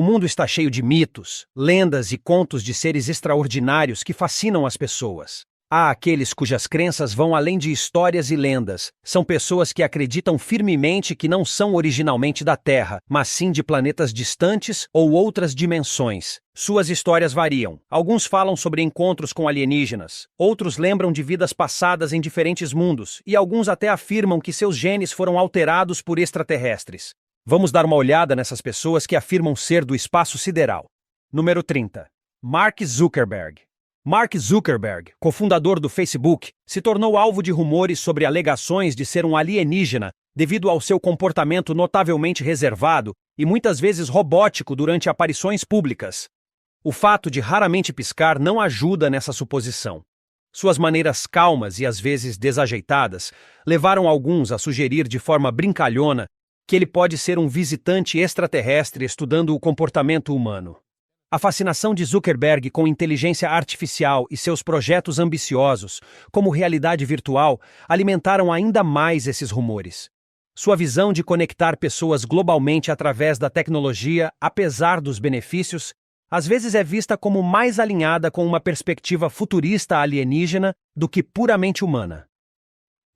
O mundo está cheio de mitos, lendas e contos de seres extraordinários que fascinam as pessoas. Há aqueles cujas crenças vão além de histórias e lendas. São pessoas que acreditam firmemente que não são originalmente da Terra, mas sim de planetas distantes ou outras dimensões. Suas histórias variam. Alguns falam sobre encontros com alienígenas, outros lembram de vidas passadas em diferentes mundos, e alguns até afirmam que seus genes foram alterados por extraterrestres. Vamos dar uma olhada nessas pessoas que afirmam ser do espaço sideral. Número 30. Mark Zuckerberg. Mark Zuckerberg, cofundador do Facebook, se tornou alvo de rumores sobre alegações de ser um alienígena devido ao seu comportamento notavelmente reservado e muitas vezes robótico durante aparições públicas. O fato de raramente piscar não ajuda nessa suposição. Suas maneiras calmas e às vezes desajeitadas levaram alguns a sugerir de forma brincalhona que ele pode ser um visitante extraterrestre estudando o comportamento humano. A fascinação de Zuckerberg com inteligência artificial e seus projetos ambiciosos, como realidade virtual, alimentaram ainda mais esses rumores. Sua visão de conectar pessoas globalmente através da tecnologia, apesar dos benefícios, às vezes é vista como mais alinhada com uma perspectiva futurista alienígena do que puramente humana.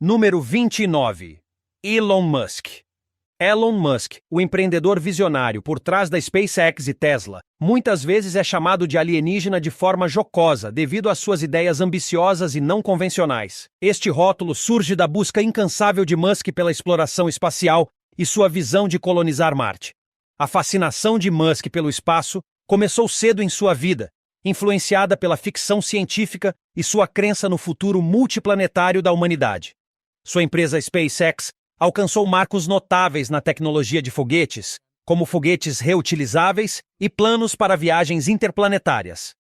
Número 29. Elon Musk. Elon Musk, o empreendedor visionário por trás da SpaceX e Tesla, muitas vezes é chamado de alienígena de forma jocosa devido às suas ideias ambiciosas e não convencionais. Este rótulo surge da busca incansável de Musk pela exploração espacial e sua visão de colonizar Marte. A fascinação de Musk pelo espaço começou cedo em sua vida, influenciada pela ficção científica e sua crença no futuro multiplanetário da humanidade. Sua empresa SpaceX alcançou marcos notáveis na tecnologia de foguetes, como foguetes reutilizáveis e planos para viagens interplanetárias.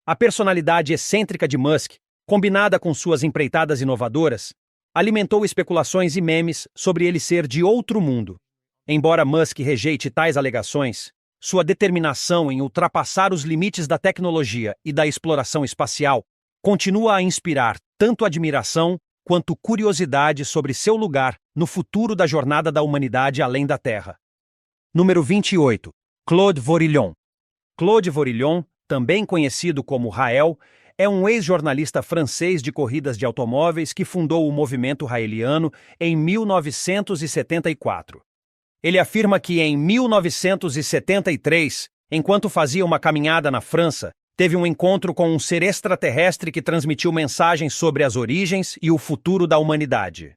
A personalidade excêntrica de Musk, combinada com suas empreitadas inovadoras, alimentou especulações e memes sobre ele ser de outro mundo. Embora Musk rejeite tais alegações, sua determinação em ultrapassar os limites da tecnologia e da exploração espacial continua a inspirar tanto admiração quanto curiosidade sobre seu lugar no futuro da jornada da humanidade além da Terra. Número 28. Claude Vorillon. Claude Vorillon, também conhecido como Rael, é um ex-jornalista francês de corridas de automóveis que fundou o movimento raeliano em 1974. Ele afirma que em 1973, enquanto fazia uma caminhada na França, teve um encontro com um ser extraterrestre que transmitiu mensagens sobre as origens e o futuro da humanidade.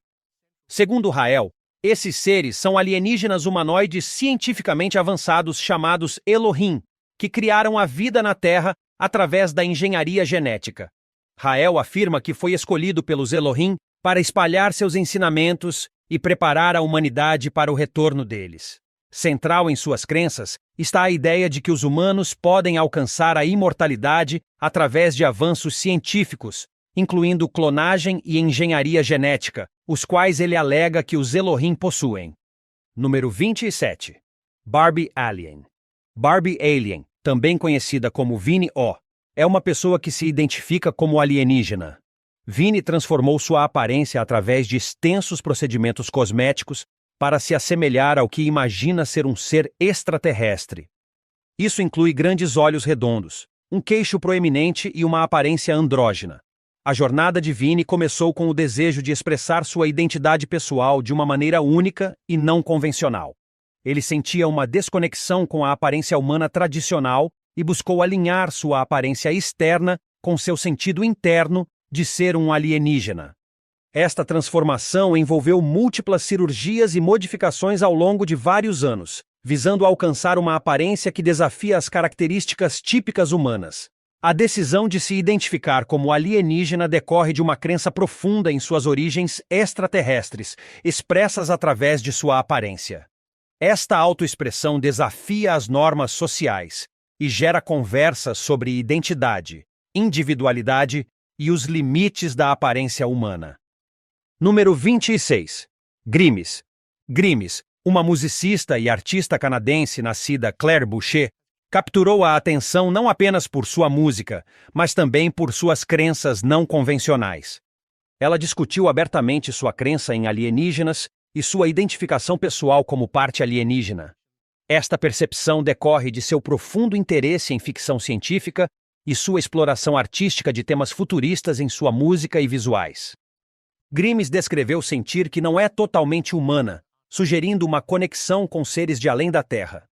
Segundo Rael, esses seres são alienígenas humanoides cientificamente avançados chamados Elohim, que criaram a vida na Terra através da engenharia genética. Rael afirma que foi escolhido pelos Elohim para espalhar seus ensinamentos e preparar a humanidade para o retorno deles. Central em suas crenças está a ideia de que os humanos podem alcançar a imortalidade através de avanços científicos, incluindo clonagem e engenharia genética, os quais ele alega que os Elohim possuem. Número 27. Barbie Alien. Barbie Alien, também conhecida como Vinnie O, é uma pessoa que se identifica como alienígena. Vinnie transformou sua aparência através de extensos procedimentos cosméticos para se assemelhar ao que imagina ser um ser extraterrestre. Isso inclui grandes olhos redondos, um queixo proeminente e uma aparência andrógina. A jornada de Vinnie começou com o desejo de expressar sua identidade pessoal de uma maneira única e não convencional. Ele sentia uma desconexão com a aparência humana tradicional e buscou alinhar sua aparência externa com seu sentido interno de ser um alienígena. Esta transformação envolveu múltiplas cirurgias e modificações ao longo de vários anos, visando alcançar uma aparência que desafia as características típicas humanas. A decisão de se identificar como alienígena decorre de uma crença profunda em suas origens extraterrestres, expressas através de sua aparência. Esta autoexpressão desafia as normas sociais e gera conversas sobre identidade, individualidade e os limites da aparência humana. Número 26. Grimes. Grimes, uma musicista e artista canadense nascida Claire Boucher, capturou a atenção não apenas por sua música, mas também por suas crenças não convencionais. Ela discutiu abertamente sua crença em alienígenas e sua identificação pessoal como parte alienígena. Esta percepção decorre de seu profundo interesse em ficção científica e sua exploração artística de temas futuristas em sua música e visuais. Grimes descreveu sentir que não é totalmente humana, sugerindo uma conexão com seres de além da Terra.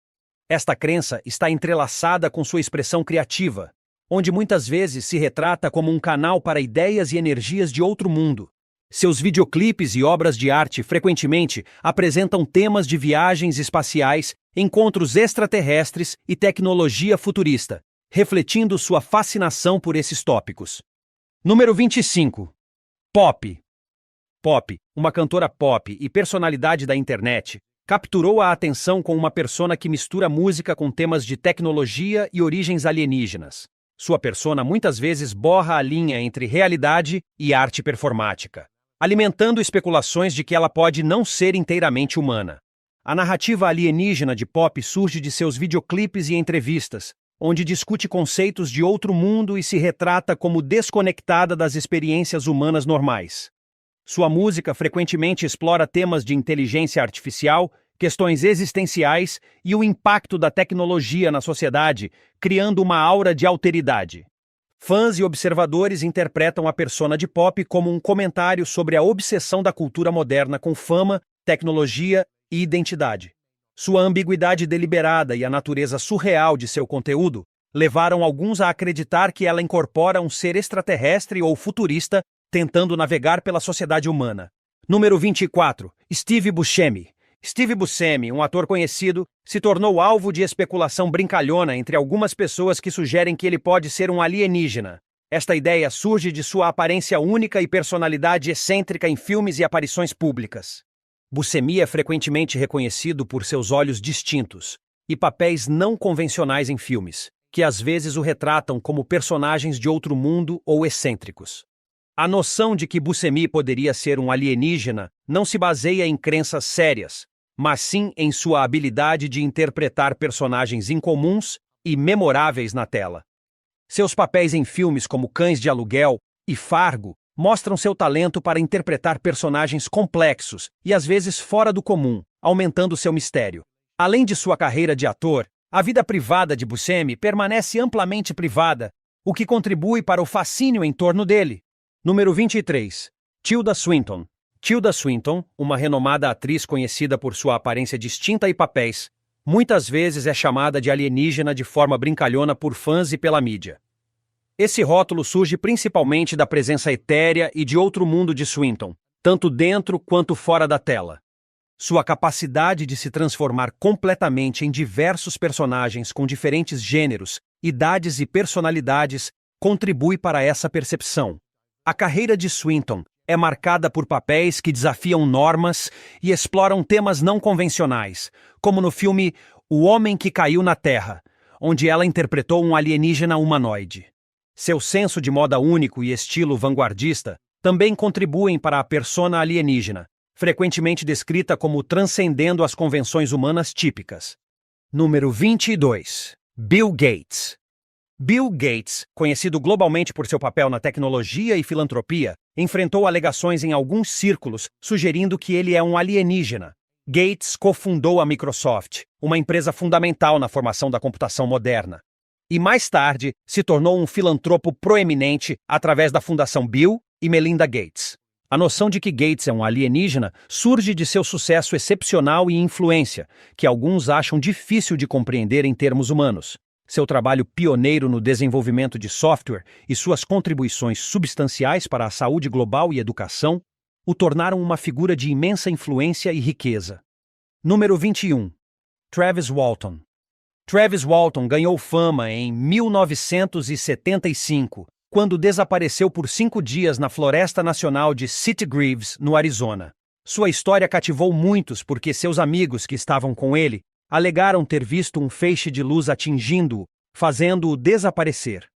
Esta crença está entrelaçada com sua expressão criativa, onde muitas vezes se retrata como um canal para ideias e energias de outro mundo. Seus videoclipes e obras de arte frequentemente apresentam temas de viagens espaciais, encontros extraterrestres e tecnologia futurista, refletindo sua fascinação por esses tópicos. Número 25. Pop. Pop, uma cantora pop e personalidade da internet, capturou a atenção com uma persona que mistura música com temas de tecnologia e origens alienígenas. Sua persona muitas vezes borra a linha entre realidade e arte performática, alimentando especulações de que ela pode não ser inteiramente humana. A narrativa alienígena de Pop surge de seus videoclipes e entrevistas, onde discute conceitos de outro mundo e se retrata como desconectada das experiências humanas normais. Sua música frequentemente explora temas de inteligência artificial, questões existenciais e o impacto da tecnologia na sociedade, criando uma aura de alteridade. Fãs e observadores interpretam a persona de Pop como um comentário sobre a obsessão da cultura moderna com fama, tecnologia e identidade. Sua ambiguidade deliberada e a natureza surreal de seu conteúdo levaram alguns a acreditar que ela incorpora um ser extraterrestre ou futurista tentando navegar pela sociedade humana. Número 24. Steve Buscemi. Steve Buscemi, um ator conhecido, se tornou alvo de especulação brincalhona entre algumas pessoas que sugerem que ele pode ser um alienígena. Esta ideia surge de sua aparência única e personalidade excêntrica em filmes e aparições públicas. Buscemi é frequentemente reconhecido por seus olhos distintos e papéis não convencionais em filmes, que às vezes o retratam como personagens de outro mundo ou excêntricos. A noção de que Buscemi poderia ser um alienígena não se baseia em crenças sérias, mas sim em sua habilidade de interpretar personagens incomuns e memoráveis na tela. Seus papéis em filmes como Cães de Aluguel e Fargo mostram seu talento para interpretar personagens complexos e às vezes fora do comum, aumentando seu mistério. Além de sua carreira de ator, a vida privada de Buscemi permanece amplamente privada, o que contribui para o fascínio em torno dele. Número 23. Tilda Swinton. Tilda Swinton, uma renomada atriz conhecida por sua aparência distinta e papéis, muitas vezes é chamada de alienígena de forma brincalhona por fãs e pela mídia. Esse rótulo surge principalmente da presença etérea e de outro mundo de Swinton, tanto dentro quanto fora da tela. Sua capacidade de se transformar completamente em diversos personagens com diferentes gêneros, idades e personalidades contribui para essa percepção. A carreira de Swinton é marcada por papéis que desafiam normas e exploram temas não convencionais, como no filme O Homem que Caiu na Terra, onde ela interpretou um alienígena humanoide. Seu senso de moda único e estilo vanguardista também contribuem para a persona alienígena, frequentemente descrita como transcendendo as convenções humanas típicas. Número 22. Bill Gates. Bill Gates, conhecido globalmente por seu papel na tecnologia e filantropia, enfrentou alegações em alguns círculos sugerindo que ele é um alienígena. Gates cofundou a Microsoft, uma empresa fundamental na formação da computação moderna. E mais tarde se tornou um filantropo proeminente através da Fundação Bill e Melinda Gates. A noção de que Gates é um alienígena surge de seu sucesso excepcional e influência, que alguns acham difícil de compreender em termos humanos. Seu trabalho pioneiro no desenvolvimento de software e suas contribuições substanciais para a saúde global e educação o tornaram uma figura de imensa influência e riqueza. Número 21. Travis Walton. Travis Walton ganhou fama em 1975, quando desapareceu por 5 dias na Floresta Nacional de Sitgreaves, no Arizona. Sua história cativou muitos porque seus amigos que estavam com ele alegaram ter visto um feixe de luz atingindo-o, fazendo-o desaparecer.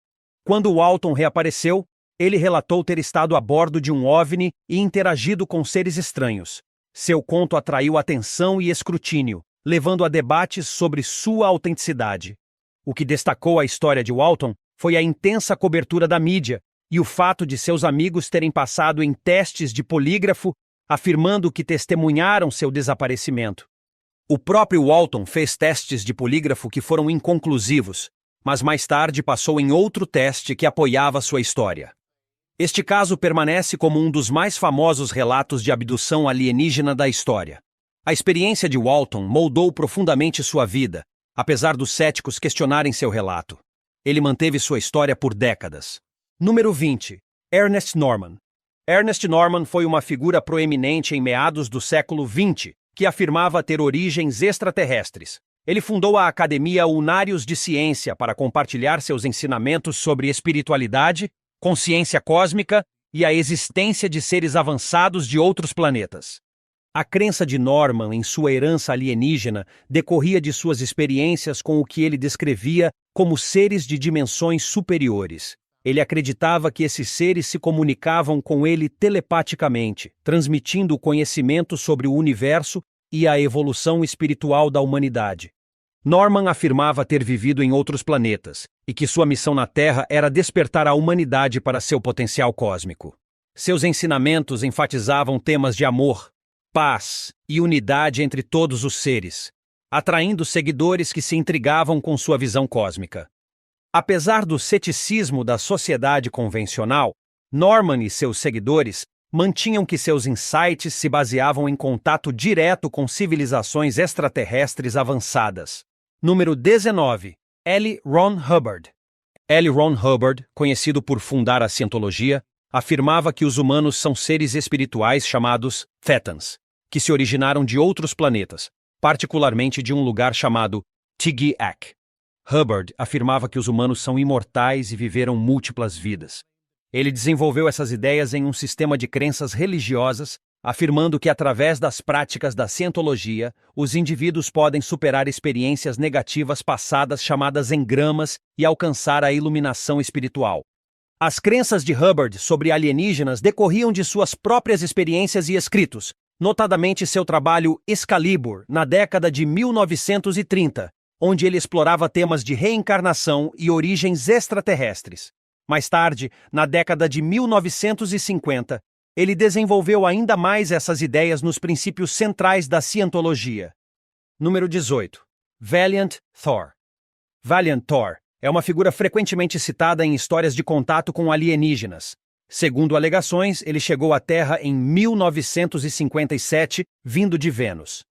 Quando Walton reapareceu, ele relatou ter estado a bordo de um OVNI e interagido com seres estranhos. Seu conto atraiu atenção e escrutínio, levando a debates sobre sua autenticidade. O que destacou a história de Walton foi a intensa cobertura da mídia e o fato de seus amigos terem passado em testes de polígrafo, afirmando que testemunharam seu desaparecimento. O próprio Walton fez testes de polígrafo que foram inconclusivos, mas mais tarde passou em outro teste que apoiava sua história. Este caso permanece como um dos mais famosos relatos de abdução alienígena da história. A experiência de Walton moldou profundamente sua vida, apesar dos céticos questionarem seu relato. Ele manteve sua história por décadas. Número 20. Ernest Norman. Ernest Norman foi uma figura proeminente em meados do século XX, que afirmava ter origens extraterrestres. Ele fundou a Academia Unários de Ciência para compartilhar seus ensinamentos sobre espiritualidade, consciência cósmica e a existência de seres avançados de outros planetas. A crença de Norman em sua herança alienígena decorria de suas experiências com o que ele descrevia como seres de dimensões superiores. Ele acreditava que esses seres se comunicavam com ele telepaticamente, transmitindo o conhecimento sobre o universo e a evolução espiritual da humanidade. Norman afirmava ter vivido em outros planetas e que sua missão na Terra era despertar a humanidade para seu potencial cósmico. Seus ensinamentos enfatizavam temas de amor, paz e unidade entre todos os seres, atraindo seguidores que se intrigavam com sua visão cósmica. Apesar do ceticismo da sociedade convencional, Norman e seus seguidores mantinham que seus insights se baseavam em contato direto com civilizações extraterrestres avançadas. Número 19. L. Ron Hubbard. L. Ron Hubbard, conhecido por fundar a Cientologia, afirmava que os humanos são seres espirituais chamados Thetans, que se originaram de outros planetas, particularmente de um lugar chamado Tigui-Ak. Hubbard afirmava que os humanos são imortais e viveram múltiplas vidas. Ele desenvolveu essas ideias em um sistema de crenças religiosas, afirmando que através das práticas da Cientologia, os indivíduos podem superar experiências negativas passadas chamadas engramas e alcançar a iluminação espiritual. As crenças de Hubbard sobre alienígenas decorriam de suas próprias experiências e escritos, notadamente seu trabalho Excalibur, na década de 1930, onde ele explorava temas de reencarnação e origens extraterrestres. Mais tarde, na década de 1950, ele desenvolveu ainda mais essas ideias nos princípios centrais da Cientologia. Número 18. Valiant Thor. Valiant Thor é uma figura frequentemente citada em histórias de contato com alienígenas. Segundo alegações, ele chegou à Terra em 1957, vindo de Vênus.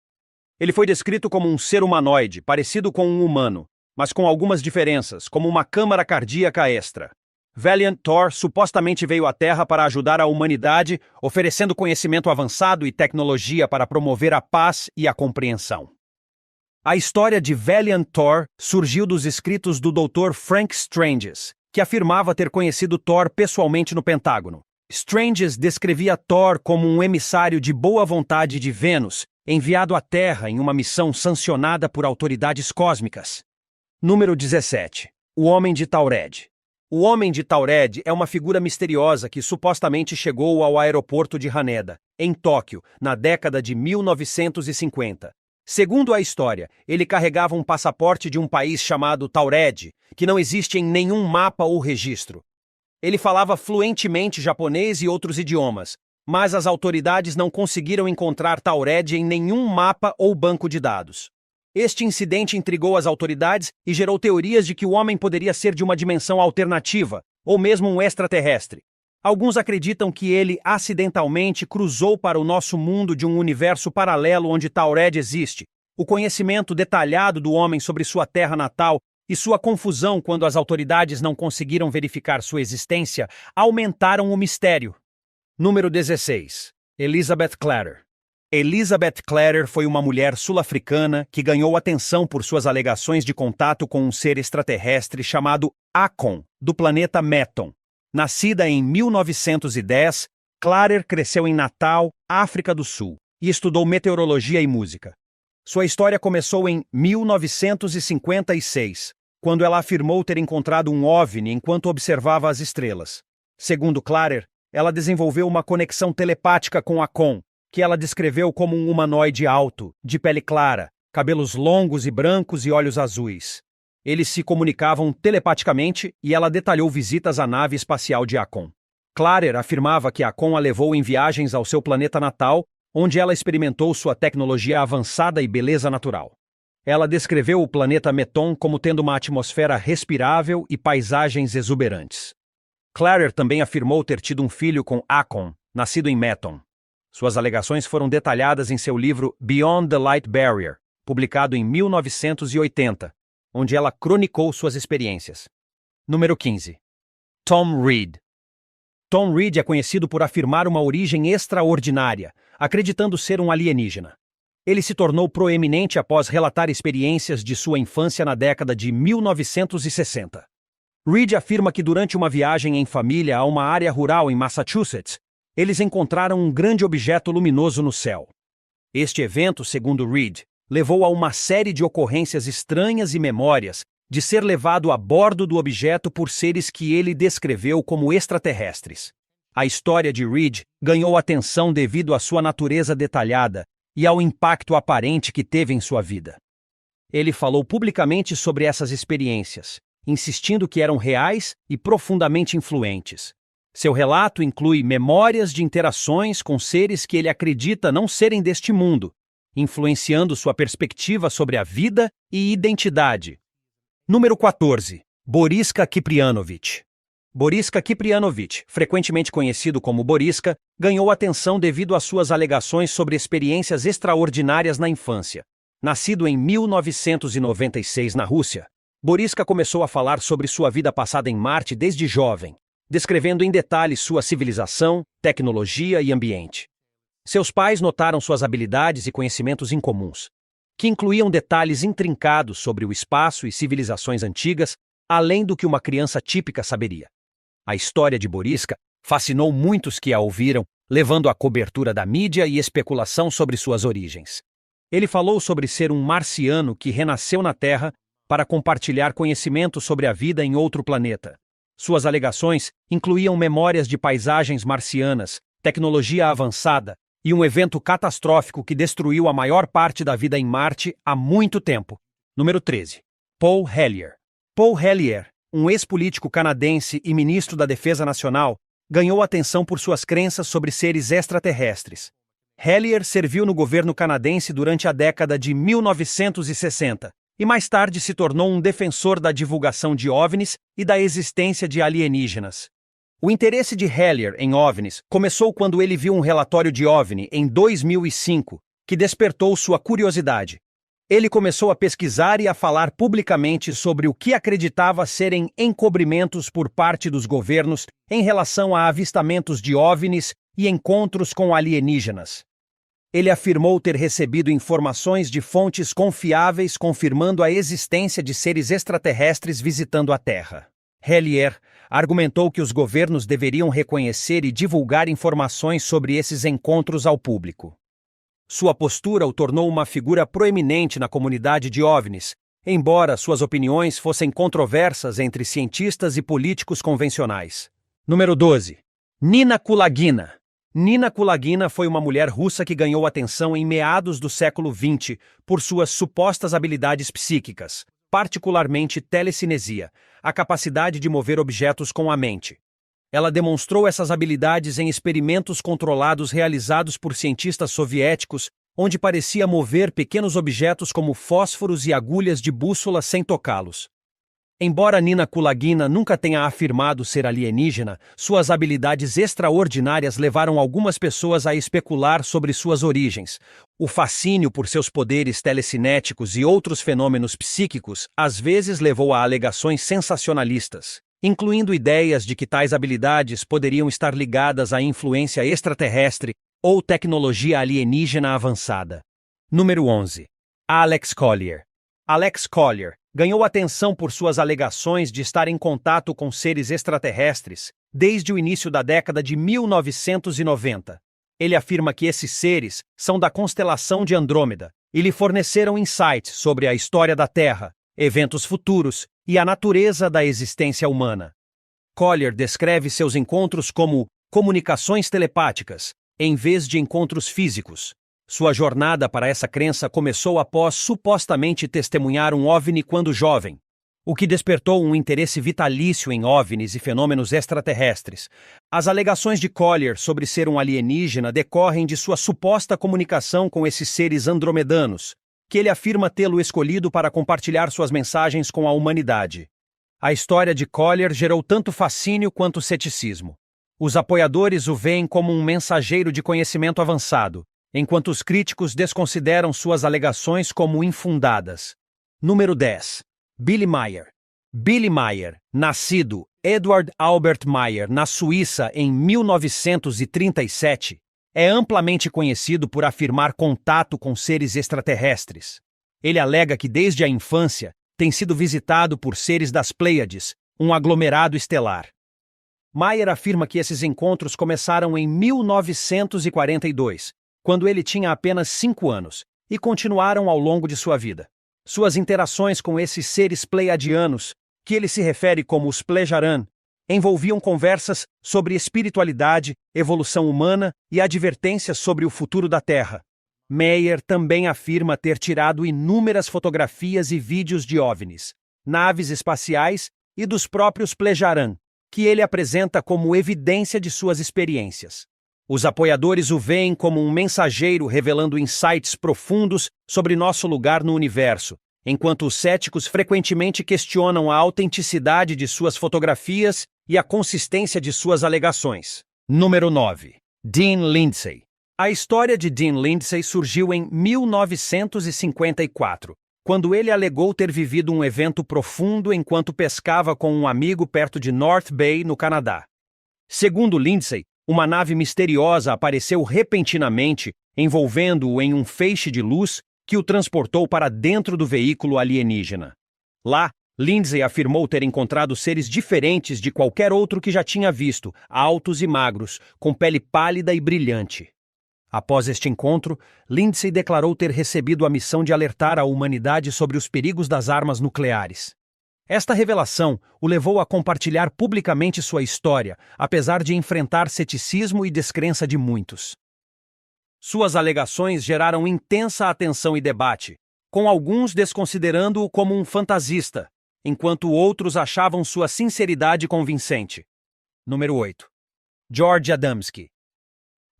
Ele foi descrito como um ser humanoide, parecido com um humano, mas com algumas diferenças, como uma câmara cardíaca extra. Valiant Thor supostamente veio à Terra para ajudar a humanidade, oferecendo conhecimento avançado e tecnologia para promover a paz e a compreensão. A história de Valiant Thor surgiu dos escritos do Dr. Frank Stranges, que afirmava ter conhecido Thor pessoalmente no Pentágono. Stranges descrevia Thor como um emissário de boa vontade de Vênus, enviado à Terra em uma missão sancionada por autoridades cósmicas. Número 17. O Homem de Taured. O Homem de Taured é uma figura misteriosa que supostamente chegou ao aeroporto de Haneda, em Tóquio, na década de 1950. Segundo a história, ele carregava um passaporte de um país chamado Taured, que não existe em nenhum mapa ou registro. Ele falava fluentemente japonês e outros idiomas, mas as autoridades não conseguiram encontrar Taured em nenhum mapa ou banco de dados. Este incidente intrigou as autoridades e gerou teorias de que o homem poderia ser de uma dimensão alternativa, ou mesmo um extraterrestre. Alguns acreditam que ele acidentalmente cruzou para o nosso mundo de um universo paralelo onde Taured existe. O conhecimento detalhado do homem sobre sua terra natal e sua confusão quando as autoridades não conseguiram verificar sua existência aumentaram o mistério. Número 16. Elizabeth Clatter. Elizabeth Clatter foi uma mulher sul-africana que ganhou atenção por suas alegações de contato com um ser extraterrestre chamado Akon, do planeta Meton. Nascida em 1910, Clatter cresceu em Natal, África do Sul, e estudou meteorologia e música. Sua história começou em 1956, quando ela afirmou ter encontrado um OVNI enquanto observava as estrelas. Segundo Clatter, ela desenvolveu uma conexão telepática com Akon, que ela descreveu como um humanoide alto, de pele clara, cabelos longos e brancos e olhos azuis. Eles se comunicavam telepaticamente e ela detalhou visitas à nave espacial de Akon. Clatter afirmava que Akon a levou em viagens ao seu planeta natal, onde ela experimentou sua tecnologia avançada e beleza natural. Ela descreveu o planeta Meton como tendo uma atmosfera respirável e paisagens exuberantes. Clarer também afirmou ter tido um filho com Akon, nascido em Meton. Suas alegações foram detalhadas em seu livro Beyond the Light Barrier, publicado em 1980, onde ela cronicou suas experiências. Número 15. Tom Reed. Tom Reed é conhecido por afirmar uma origem extraordinária, acreditando ser um alienígena. Ele se tornou proeminente após relatar experiências de sua infância na década de 1960. Reed afirma que durante uma viagem em família a uma área rural em Massachusetts, eles encontraram um grande objeto luminoso no céu. Este evento, segundo Reed, levou a uma série de ocorrências estranhas e memórias de ser levado a bordo do objeto por seres que ele descreveu como extraterrestres. A história de Reed ganhou atenção devido à sua natureza detalhada e ao impacto aparente que teve em sua vida. Ele falou publicamente sobre essas experiências, insistindo que eram reais e profundamente influentes. Seu relato inclui memórias de interações com seres que ele acredita não serem deste mundo, influenciando sua perspectiva sobre a vida e identidade. Número 14. Boriska Kiprianovich. Boriska Kiprianovich, frequentemente conhecido como Boriska, ganhou atenção devido às suas alegações sobre experiências extraordinárias na infância. Nascido em 1996 na Rússia, Boriska começou a falar sobre sua vida passada em Marte desde jovem, descrevendo em detalhes sua civilização, tecnologia e ambiente. Seus pais notaram suas habilidades e conhecimentos incomuns, que incluíam detalhes intrincados sobre o espaço e civilizações antigas, além do que uma criança típica saberia. A história de Boriska fascinou muitos que a ouviram, levando à cobertura da mídia e especulação sobre suas origens. Ele falou sobre ser um marciano que renasceu na Terra para compartilhar conhecimento sobre a vida em outro planeta. Suas alegações incluíam memórias de paisagens marcianas, tecnologia avançada e um evento catastrófico que destruiu a maior parte da vida em Marte há muito tempo. Número 13. Paul Hellyer. Paul Hellyer, um ex-político canadense e ministro da Defesa Nacional, ganhou atenção por suas crenças sobre seres extraterrestres. Hellyer serviu no governo canadense durante a década de 1960 e mais tarde se tornou um defensor da divulgação de OVNIs e da existência de alienígenas. O interesse de Hellyer em OVNIs começou quando ele viu um relatório de OVNI em 2005, que despertou sua curiosidade. Ele começou a pesquisar e a falar publicamente sobre o que acreditava serem encobrimentos por parte dos governos em relação a avistamentos de OVNIs e encontros com alienígenas. Ele afirmou ter recebido informações de fontes confiáveis confirmando a existência de seres extraterrestres visitando a Terra. Hellyer argumentou que os governos deveriam reconhecer e divulgar informações sobre esses encontros ao público. Sua postura o tornou uma figura proeminente na comunidade de OVNIs, embora suas opiniões fossem controversas entre cientistas e políticos convencionais. Número 12. Nina Kulagina. Nina Kulagina foi uma mulher russa que ganhou atenção em meados do século XX por suas supostas habilidades psíquicas, particularmente telecinesia, a capacidade de mover objetos com a mente. Ela demonstrou essas habilidades em experimentos controlados realizados por cientistas soviéticos, onde parecia mover pequenos objetos como fósforos e agulhas de bússola sem tocá-los. Embora Nina Kulagina nunca tenha afirmado ser alienígena, suas habilidades extraordinárias levaram algumas pessoas a especular sobre suas origens. O fascínio por seus poderes telecinéticos e outros fenômenos psíquicos às vezes levou a alegações sensacionalistas, incluindo ideias de que tais habilidades poderiam estar ligadas à influência extraterrestre ou tecnologia alienígena avançada. Número 11. Alex Collier. Alex Collier ganhou atenção por suas alegações de estar em contato com seres extraterrestres desde o início da década de 1990. Ele afirma que esses seres são da constelação de Andrômeda e lhe forneceram insights sobre a história da Terra, eventos futuros e a natureza da existência humana. Collier descreve seus encontros como comunicações telepáticas, em vez de encontros físicos. Sua jornada para essa crença começou após supostamente testemunhar um OVNI quando jovem. o que despertou um interesse vitalício em OVNIs e fenômenos extraterrestres. As alegações de Collier sobre ser um alienígena decorrem de sua suposta comunicação com esses seres andromedanos, que ele afirma tê-lo escolhido para compartilhar suas mensagens com a humanidade. A história de Collier gerou tanto fascínio quanto ceticismo. Os apoiadores o veem como um mensageiro de conhecimento avançado, enquanto os críticos desconsideram suas alegações como infundadas. Número 10. Billy Meier. Billy Meier, nascido Edward Albert Meier na Suíça em 1937, é amplamente conhecido por afirmar contato com seres extraterrestres. Ele alega que desde a infância tem sido visitado por seres das Pleiades, um aglomerado estelar. Meier afirma que esses encontros começaram em 1942, quando ele tinha apenas 5 anos, e continuaram ao longo de sua vida. Suas interações com esses seres pleiadianos, que ele se refere como os Plejaran, envolviam conversas sobre espiritualidade, evolução humana e advertências sobre o futuro da Terra. Meier também afirma ter tirado inúmeras fotografias e vídeos de OVNIs, naves espaciais e dos próprios Plejaran, que ele apresenta como evidência de suas experiências. Os apoiadores o veem como um mensageiro revelando insights profundos sobre nosso lugar no universo, enquanto os céticos frequentemente questionam a autenticidade de suas fotografias e a consistência de suas alegações. Número 9. Dean Lindsay. A história de Dean Lindsay surgiu em 1954, quando ele alegou ter vivido um evento profundo enquanto pescava com um amigo perto de North Bay, no Canadá. Segundo Lindsay, uma nave misteriosa apareceu repentinamente, envolvendo-o em um feixe de luz que o transportou para dentro do veículo alienígena. Lá, Lindsay afirmou ter encontrado seres diferentes de qualquer outro que já tinha visto, altos e magros, com pele pálida e brilhante. Após este encontro, Lindsay declarou ter recebido a missão de alertar a humanidade sobre os perigos das armas nucleares. Esta revelação o levou a compartilhar publicamente sua história, apesar de enfrentar ceticismo e descrença de muitos. Suas alegações geraram intensa atenção e debate, com alguns desconsiderando-o como um fantasista, enquanto outros achavam sua sinceridade convincente. Número 8. George Adamski.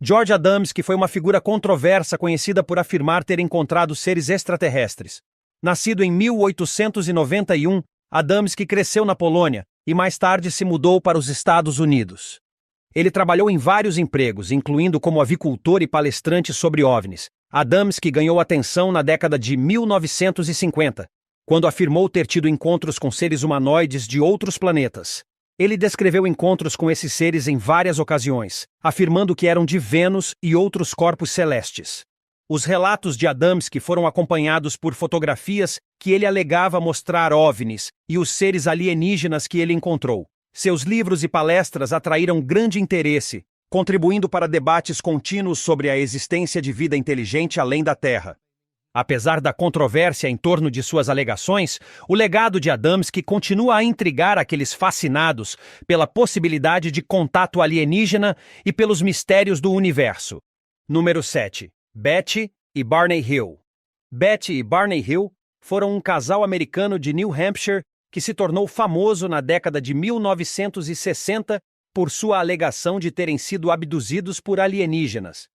George Adamski foi uma figura controversa conhecida por afirmar ter encontrado seres extraterrestres. Nascido em 1891, Adamski cresceu na Polônia e mais tarde se mudou para os Estados Unidos. Ele trabalhou em vários empregos, incluindo como avicultor e palestrante sobre OVNIs. Adamski ganhou atenção na década de 1950, quando afirmou ter tido encontros com seres humanoides de outros planetas. Ele descreveu encontros com esses seres em várias ocasiões, afirmando que eram de Vênus e outros corpos celestes. Os relatos de Adamski foram acompanhados por fotografias que ele alegava mostrar OVNIs e os seres alienígenas que ele encontrou. Seus livros e palestras atraíram grande interesse, contribuindo para debates contínuos sobre a existência de vida inteligente além da Terra. Apesar da controvérsia em torno de suas alegações, o legado de Adamski continua a intrigar aqueles fascinados pela possibilidade de contato alienígena e pelos mistérios do universo. Número 7. Betty e Barney Hill. Betty e Barney Hill foram um casal americano de New Hampshire que se tornou famoso na década de 1960 por sua alegação de terem sido abduzidos por alienígenas.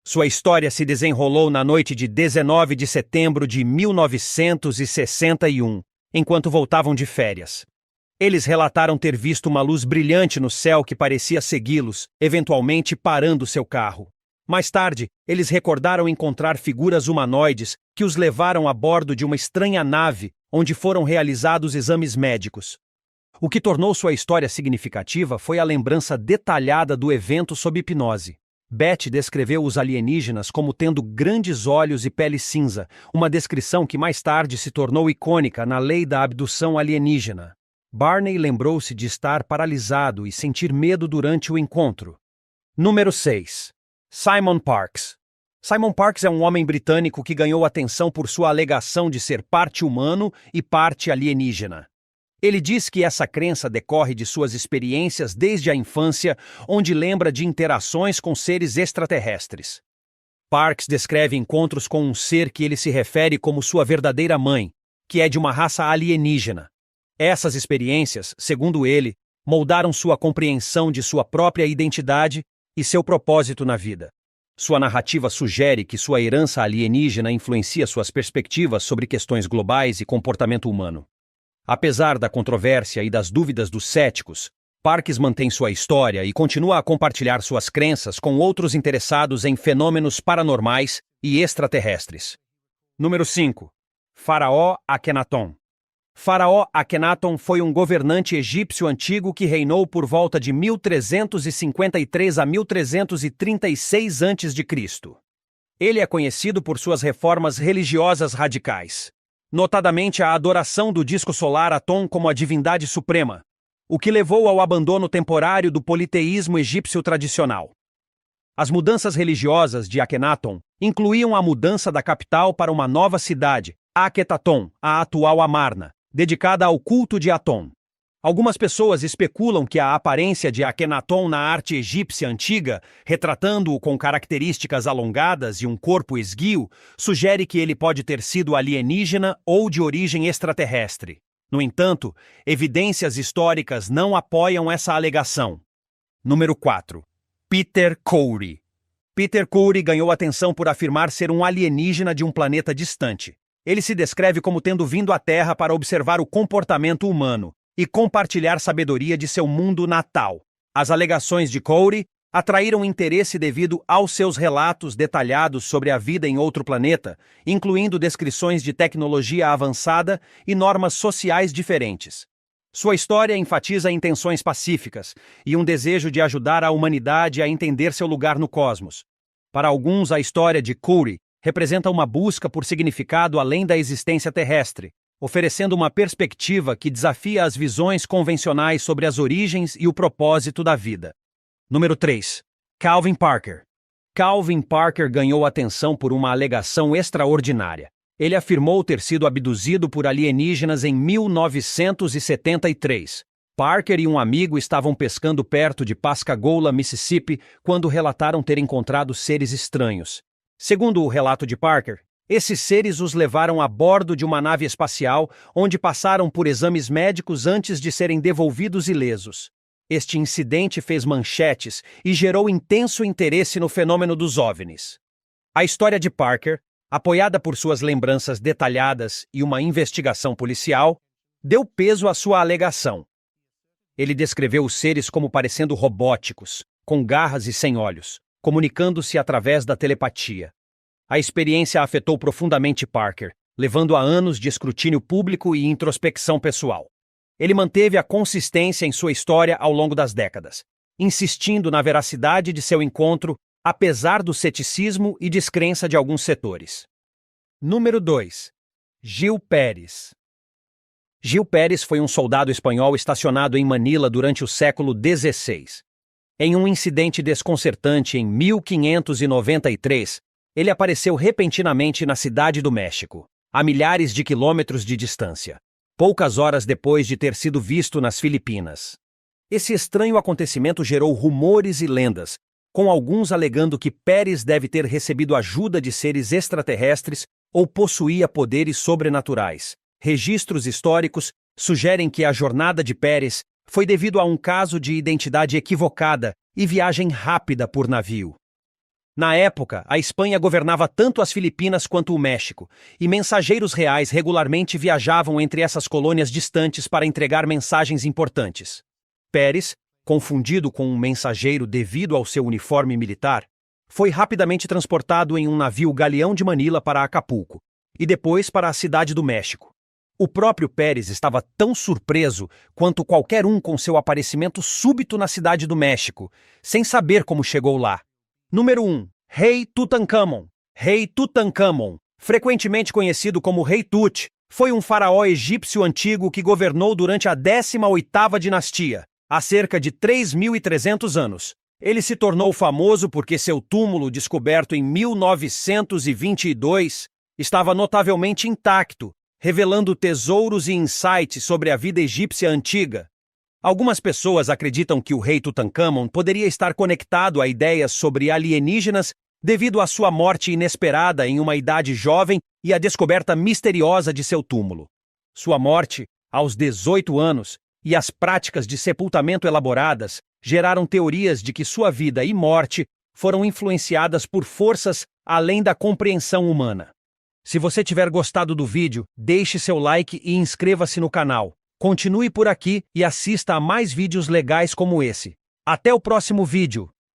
Sua história se desenrolou na noite de 19 de setembro de 1961, enquanto voltavam de férias. Eles relataram ter visto uma luz brilhante no céu que parecia segui-los, eventualmente parando seu carro. Mais tarde, eles recordaram encontrar figuras humanoides que os levaram a bordo de uma estranha nave onde foram realizados exames médicos. O que tornou sua história significativa foi a lembrança detalhada do evento sob hipnose. Betty descreveu os alienígenas como tendo grandes olhos e pele cinza, uma descrição que mais tarde se tornou icônica na lei da abdução alienígena. Barney lembrou-se de estar paralisado e sentir medo durante o encontro. Número 6. Simon Parkes. Simon Parkes é um homem britânico que ganhou atenção por sua alegação de ser parte humano e parte alienígena. Ele diz que essa crença decorre de suas experiências desde a infância, onde lembra de interações com seres extraterrestres. Parkes descreve encontros com um ser que ele se refere como sua verdadeira mãe, que é de uma raça alienígena. Essas experiências, segundo ele, moldaram sua compreensão de sua própria identidade e seu propósito na vida. Sua narrativa sugere que sua herança alienígena influencia suas perspectivas sobre questões globais e comportamento humano. Apesar da controvérsia e das dúvidas dos céticos, Parkes mantém sua história e continua a compartilhar suas crenças com outros interessados em fenômenos paranormais e extraterrestres. Número 5. Faraó Akhenaton. Faraó Akhenaton foi um governante egípcio antigo que reinou por volta de 1353 a 1336 a.C. Ele é conhecido por suas reformas religiosas radicais, notadamente a adoração do disco solar Aton como a divindade suprema, o que levou ao abandono temporário do politeísmo egípcio tradicional. As mudanças religiosas de Akhenaton incluíam a mudança da capital para uma nova cidade, Akhetaton, a atual Amarna, dedicada ao culto de Aton. Algumas pessoas especulam que a aparência de Akhenaton na arte egípcia antiga, retratando-o com características alongadas e um corpo esguio, sugere que ele pode ter sido alienígena ou de origem extraterrestre. No entanto, evidências históricas não apoiam essa alegação. Número 4. Peter Couri. Peter Couri ganhou atenção por afirmar ser um alienígena de um planeta distante. Ele se descreve como tendo vindo à Terra para observar o comportamento humano e compartilhar sabedoria de seu mundo natal. As alegações de Couri atraíram interesse devido aos seus relatos detalhados sobre a vida em outro planeta, incluindo descrições de tecnologia avançada e normas sociais diferentes. Sua história enfatiza intenções pacíficas e um desejo de ajudar a humanidade a entender seu lugar no cosmos. Para alguns, a história de Couri representa uma busca por significado além da existência terrestre, oferecendo uma perspectiva que desafia as visões convencionais sobre as origens e o propósito da vida. Número 3. Calvin Parker. Calvin Parker ganhou atenção por uma alegação extraordinária. Ele afirmou ter sido abduzido por alienígenas em 1973. Parker e um amigo estavam pescando perto de Pascagoula, Mississippi, quando relataram ter encontrado seres estranhos. Segundo o relato de Parker, esses seres os levaram a bordo de uma nave espacial, onde passaram por exames médicos antes de serem devolvidos ilesos. Este incidente fez manchetes e gerou intenso interesse no fenômeno dos OVNIs. A história de Parker, apoiada por suas lembranças detalhadas e uma investigação policial, deu peso à sua alegação. Ele descreveu os seres como parecendo robóticos, com garras e sem olhos, comunicando-se através da telepatia. A experiência afetou profundamente Parker, levando a anos de escrutínio público e introspecção pessoal. Ele manteve a consistência em sua história ao longo das décadas, insistindo na veracidade de seu encontro, apesar do ceticismo e descrença de alguns setores. Número 2. Gil Pérez. Gil Pérez foi um soldado espanhol estacionado em Manila durante o século XVI. Em um incidente desconcertante em 1593, ele apareceu repentinamente na cidade do México, a milhares de quilômetros de distância, poucas horas depois de ter sido visto nas Filipinas. Esse estranho acontecimento gerou rumores e lendas, com alguns alegando que Pérez deve ter recebido ajuda de seres extraterrestres ou possuía poderes sobrenaturais. Registros históricos sugerem que a jornada de Pérez foi devido a um caso de identidade equivocada e viagem rápida por navio. Na época, a Espanha governava tanto as Filipinas quanto o México, e mensageiros reais regularmente viajavam entre essas colônias distantes para entregar mensagens importantes. Pérez, confundido com um mensageiro devido ao seu uniforme militar, foi rapidamente transportado em um navio galeão de Manila para Acapulco, e depois para a cidade do México. O próprio Pérez estava tão surpreso quanto qualquer um com seu aparecimento súbito na cidade do México, sem saber como chegou lá. Número 1. Rei Tutankhamon. Rei Tutankhamon, frequentemente conhecido como Rei Tut, foi um faraó egípcio antigo que governou durante a 18ª dinastia, há cerca de 3.300 anos. Ele se tornou famoso porque seu túmulo, descoberto em 1922, estava notavelmente intacto, revelando tesouros e insights sobre a vida egípcia antiga. Algumas pessoas acreditam que o rei Tutankhamon poderia estar conectado a ideias sobre alienígenas devido à sua morte inesperada em uma idade jovem e à descoberta misteriosa de seu túmulo. Sua morte, aos 18 anos, e as práticas de sepultamento elaboradas geraram teorias de que sua vida e morte foram influenciadas por forças além da compreensão humana. Se você tiver gostado do vídeo, deixe seu like e inscreva-se no canal. Continue por aqui e assista a mais vídeos legais como esse. Até o próximo vídeo!